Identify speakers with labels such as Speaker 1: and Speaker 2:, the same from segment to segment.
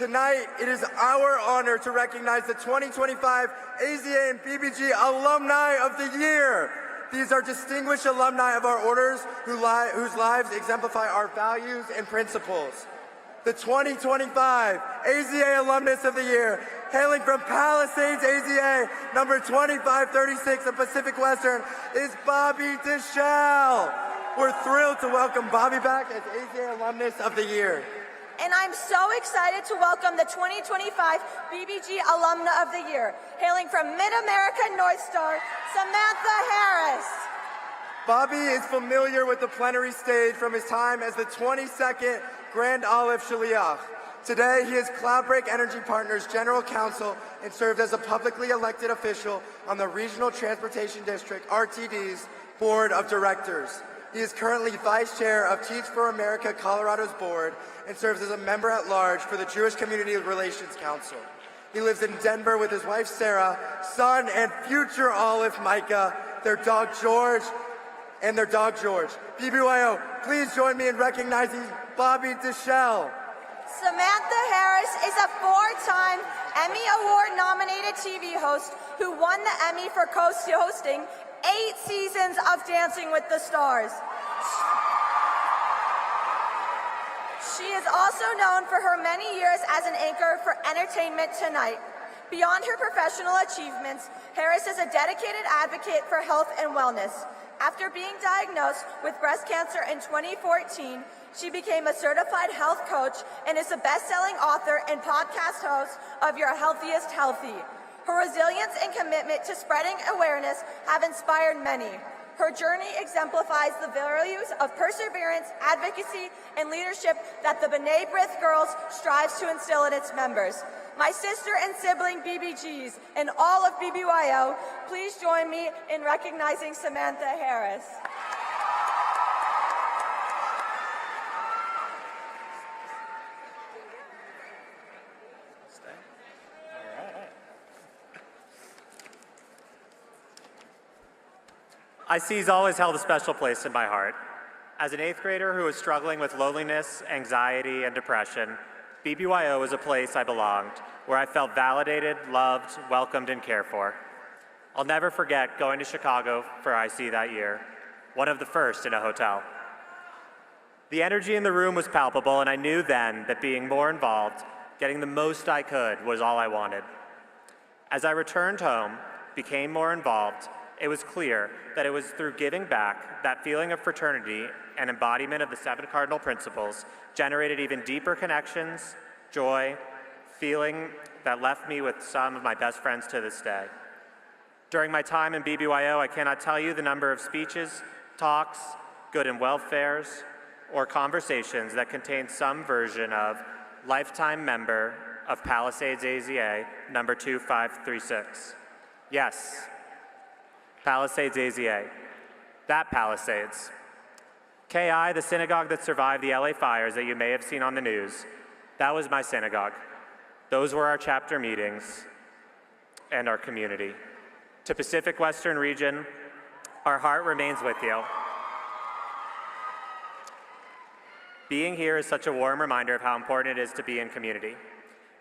Speaker 1: Tonight, it is our honor to recognize the 2025 AZA and BBG Alumni of the Year. These are distinguished alumni of our orders whose lives exemplify our values and principles. The 2025 AZA Alumnus of the Year, hailing from Palisades AZA, number 2536 of Pacific Western, is Bobby Deschelle. We're thrilled to welcome Bobby back as AZA Alumnus of the Year.
Speaker 2: And I'm so excited to welcome the 2025 BBG Alumna of the Year, hailing from Mid-America North Star, Samantha Harris.
Speaker 1: Bobby is familiar with the plenary stage from his time as the 22nd Grand Olive Shaliach. Today, he is Cloudbreak Energy Partners General Counsel and served as a publicly elected official on the Regional Transportation District, RTD's, Board of Directors. He is currently Vice Chair of Teach for America Colorado's board and serves as a member at large for the Jewish Community Relations Council. He lives in Denver with his wife Sarah, son and future Olive Micah, their dog George. BBYO, please join me in recognizing Bobby Deschelle.
Speaker 2: Samantha Harris is a four-time Emmy Award-nominated TV host who won the Emmy for co-hosting 8 seasons of Dancing with the Stars. She is also known for her many years as an anchor for Entertainment Tonight. Beyond her professional achievements, Harris is a dedicated advocate for health and wellness. After being diagnosed with breast cancer in 2014, she became a certified health coach and is the best-selling author and podcast host of Your Healthiest Healthy. Her resilience and commitment to spreading awareness have inspired many. Her journey exemplifies the values of perseverance, advocacy, and leadership that the B'nai B'rith Girls strives to instill in its members. My sister and sibling BBGs and all of BBYO, please join me in recognizing Samantha Harris.
Speaker 3: IC's always held a special place in my heart. As an 8th grader who was struggling with loneliness, anxiety, and depression, BBYO was a place I belonged, where I felt validated, loved, welcomed, and cared for. I'll never forget going to Chicago for IC that year, one of the first in a hotel. The energy in the room was palpable, and I knew then that being more involved, getting the most I could, was all I wanted. As I returned home, became more involved, it was clear that it was through giving back, that feeling of fraternity and embodiment of the 7 cardinal principles generated even deeper connections, joy, feeling that left me with some of my best friends to this day. During my time in BBYO, I cannot tell you the number of speeches, talks, good and welfares, or conversations that contained some version of lifetime member of Palisades AZA, number 2536. Yes. Palisades AZA, that Palisades. KI, the synagogue that survived the LA fires that you may have seen on the news, that was my synagogue. Those were our chapter meetings and our community. To Pacific Western Region, our heart remains with you. Being here is such a warm reminder of how important it is to be in community.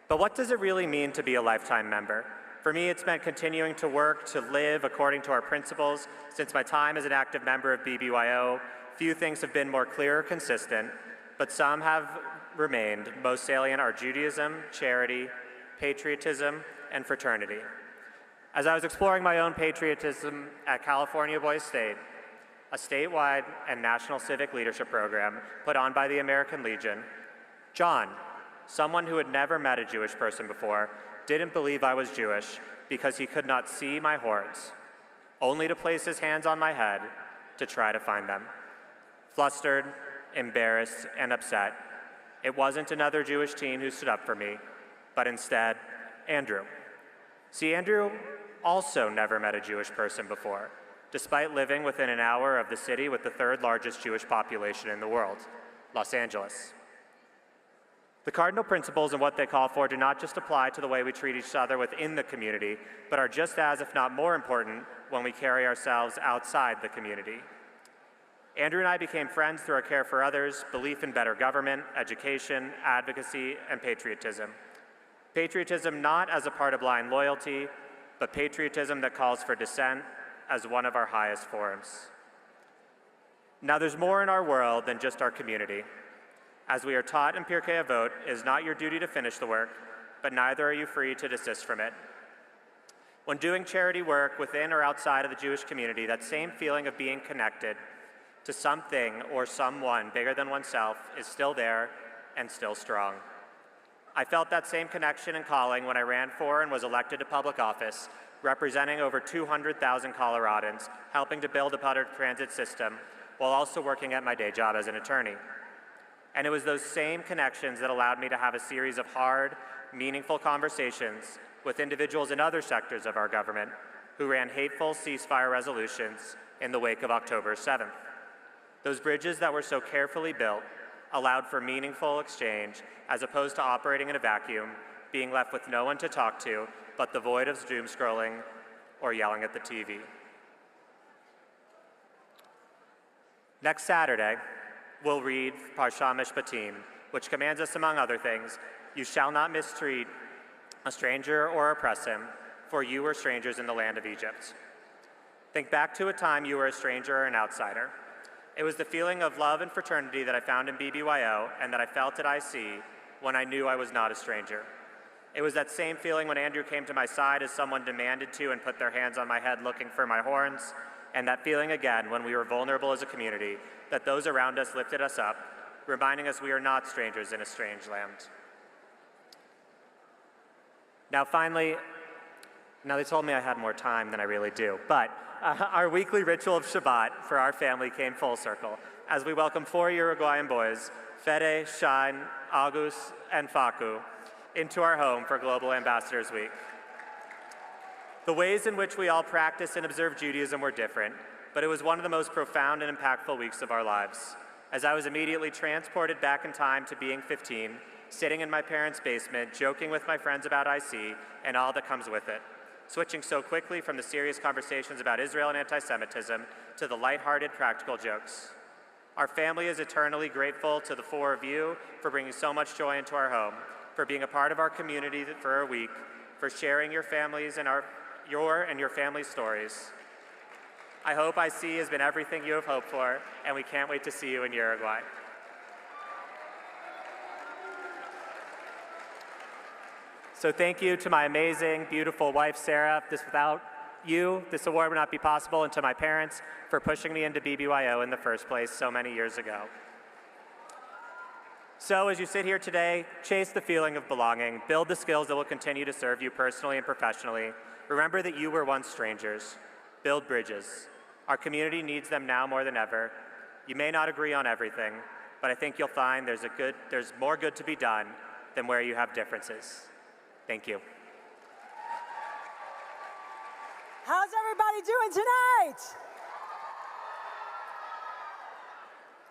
Speaker 3: But what does it really mean to be a lifetime member? For me, it's meant continuing to work, to live according to our principles. Since my time as an active member of BBYO, few things have been more clear or consistent, but some have remained. Most salient are Judaism, charity, patriotism, and fraternity. As I was exploring my own patriotism at California Boys State, a statewide and national civic leadership program put on by the American Legion, John, someone who had never met a Jewish person before, didn't believe I was Jewish because he could not see my horns, only to place his hands on my head to try to find them. Flustered, embarrassed, and upset, it wasn't another Jewish teen who stood up for me, but instead, Andrew. See, Andrew also never met a Jewish person before, despite living within an hour of the city with the 3rd largest Jewish population in the world, Los Angeles. The cardinal principles and what they call for do not just apply to the way we treat each other within the community, but are just as, if not more important, when we carry ourselves outside the community. Andrew and I became friends through our care for others, belief in better government, education, advocacy, and patriotism. Patriotism not as a part of blind loyalty, but patriotism that calls for dissent as one of our highest forms. Now, there's more in our world than just our community. As we are taught in Pirkei Avot, it is not your duty to finish the work, but neither are you free to desist from it. When doing charity work within or outside of the Jewish community, that same feeling of being connected to something or someone bigger than oneself is still there and still strong. I felt that same connection and calling when I ran for and was elected to public office, representing over 200,000 Coloradans, helping to build a public transit system while also working at my day job as an attorney. And it was those same connections that allowed me to have a series of hard, meaningful conversations with individuals in other sectors of our government who ran hateful ceasefire resolutions in the wake of October 7th. Those bridges that were so carefully built allowed for meaningful exchange as opposed to operating in a vacuum, being left with no one to talk to but the void of doom scrolling or yelling at the TV. Next Saturday, we'll read Parsha Mishpatim, which commands us, among other things, you shall not mistreat a stranger or oppress him, for you were strangers in the land of Egypt. Think back to a time you were a stranger or an outsider. It was the feeling of love and fraternity that I found in BBYO and that I felt at IC when I knew I was not a stranger. It was that same feeling when Andrew came to my side as someone demanded to and put their hands on my head looking for my horns, and that feeling again when we were vulnerable as a community, that those around us lifted us up, reminding us we are not strangers in a strange land. Now finally, now they told me I had more time than I really do, but our weekly ritual of Shabbat for our family came full circle as we welcomed 4 Uruguayan boys, Fede, Shine, August, and Facu, into our home for Global Ambassadors Week. The ways in which we all practice and observe Judaism were different, but it was one of the most profound and impactful weeks of our lives, as I was immediately transported back in time to being 15, sitting in my parents' basement, joking with my friends about IC and all that comes with it, switching so quickly from the serious conversations about Israel and anti-Semitism to the lighthearted practical jokes. Our family is eternally grateful to the 4 of you for bringing so much joy into our home, for being a part of our community for a week, for sharing your families and your family's stories. I hope IC has been everything you have hoped for, and we can't wait to see you in Uruguay. So thank you to my amazing, beautiful wife, Sarah. Without you, this award would not be possible, and to my parents for pushing me into BBYO in the first place so many years ago. So as you sit here today, chase the feeling of belonging, build the skills that will continue to serve you personally and professionally. Remember that you were once strangers. Build bridges. Our community needs them now more than ever. You may not agree on everything, but I think you'll find there's more good to be done than where you have differences. Thank you.
Speaker 4: How's everybody doing tonight?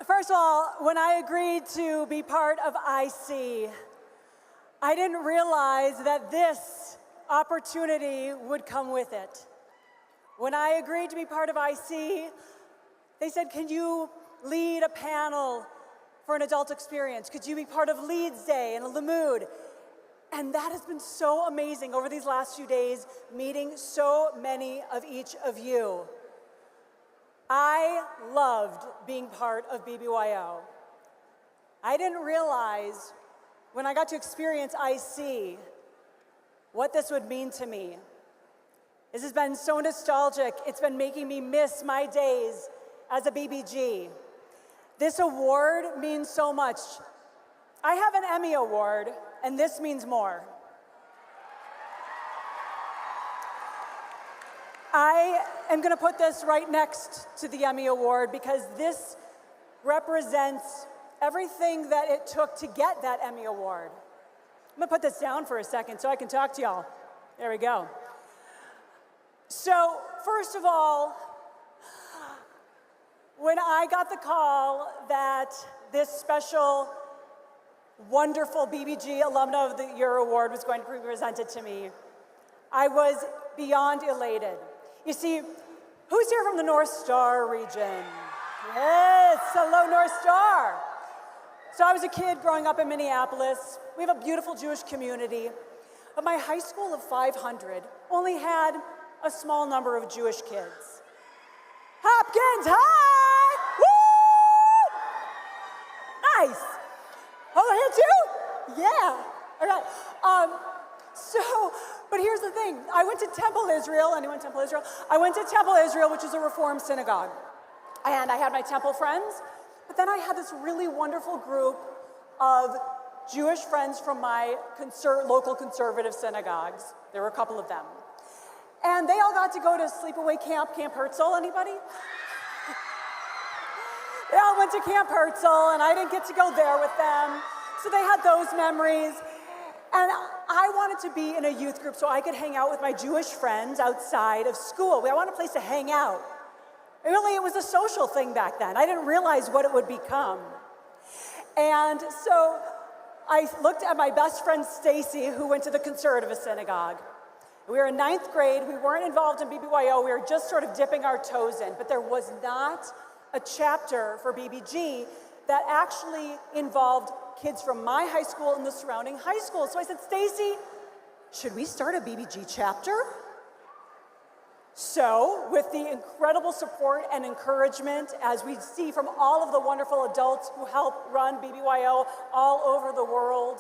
Speaker 4: First of all, when I agreed to be part of IC, I didn't realize that this opportunity would come with it. When I agreed to be part of IC, they said, can you lead a panel for an adult experience? Could you be part of Leads Day and a Limud? And that has been so amazing over these last few days, meeting so many of each of you. I loved being part of BBYO. I didn't realize when I got to experience IC what this would mean to me. This has been so nostalgic. It's been making me miss my days as a BBG. This award means so much. I have an Emmy Award, and this means more. I am going to put this right next to the Emmy Award because this represents everything that it took to get that Emmy Award. I'm going to put this down for a second so I can talk to y'all. There we go. So, first of all, when I got the call that this special wonderful BBG Alumni of the Year Award was going to be presented to me, I was beyond elated. You see, who's here from the North Star region? Yes, hello North Star. So I was a kid growing up in Minneapolis. We have a beautiful Jewish community. But my high school of 500 only had a small number of Jewish kids. Hopkins, hi! Woo! Nice. Over here too? Yeah. All right. But here's the thing. I went to Temple Israel. Anyone Temple Israel? I went to Temple Israel, which is a Reform synagogue. And I had my Temple friends. But then I had this really wonderful group of Jewish friends from my local conservative synagogues. There were a couple of them. And they all got to go to sleepaway camp, Camp Herzl. Anybody? They all went to Camp Herzl, and I didn't get to go there with them. So they had those memories. And I wanted to be in a youth group so I could hang out with my Jewish friends outside of school. I wanted a place to hang out. Really, it was a social thing back then. I didn't realize what it would become. And so I looked at my best friend Stacy, who went to the conservative synagogue. We were in 9th grade. We weren't involved in BBYO. We were just sort of dipping our toes in. But there was not a chapter for BBG that actually involved kids from my high school and the surrounding high schools. So I said, Stacy, should we start a BBG chapter? So, with the incredible support and encouragement, as we see from all of the wonderful adults who help run BBYO all over the world,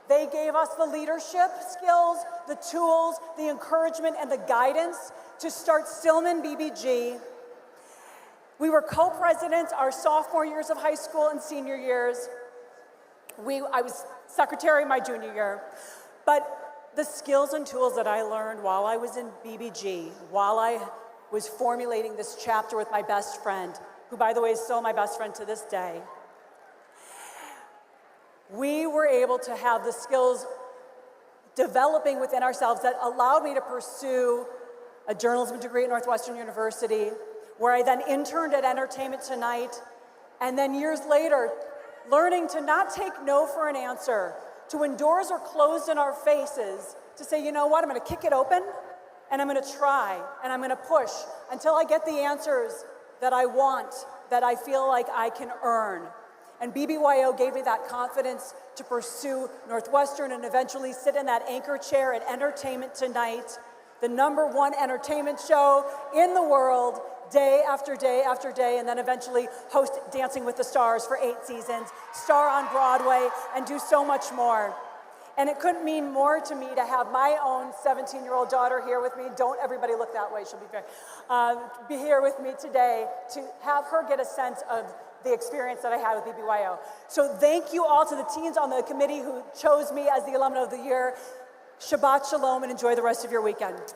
Speaker 4: they gave us the leadership skills, the tools, the encouragement, and the guidance to start Stillman BBG. We were co-presidents our sophomore years of high school and senior years. I was secretary my junior year. But the skills and tools that I learned while I was in BBG, while I was formulating this chapter with my best friend, who, by the way, is still my best friend to this day, we were able to have the skills developing within ourselves that allowed me to pursue a journalism degree at Northwestern University, where I then interned at Entertainment Tonight, and then years later, learning to not take no for an answer, to when doors are closed in our faces, to say, you know what, I'm gonna kick it open, and I'm gonna try, and I'm gonna push until I get the answers that I want, that I feel like I can earn. And BBYO gave me that confidence to pursue Northwestern and eventually sit in that anchor chair at Entertainment Tonight, the #1 entertainment show in the world, day after day after day, and then eventually host Dancing with the Stars for 8 seasons, star on Broadway, and do so much more. And it couldn't mean more to me to have my own 17-year-old daughter here with me. Don't everybody look that way, she'll be very, be here with me today to have her get a sense of the experience that I had with BBYO. So thank you all to the teens on the committee who chose me as the Alumni of the Year. Shabbat Shalom and enjoy the rest of your weekend.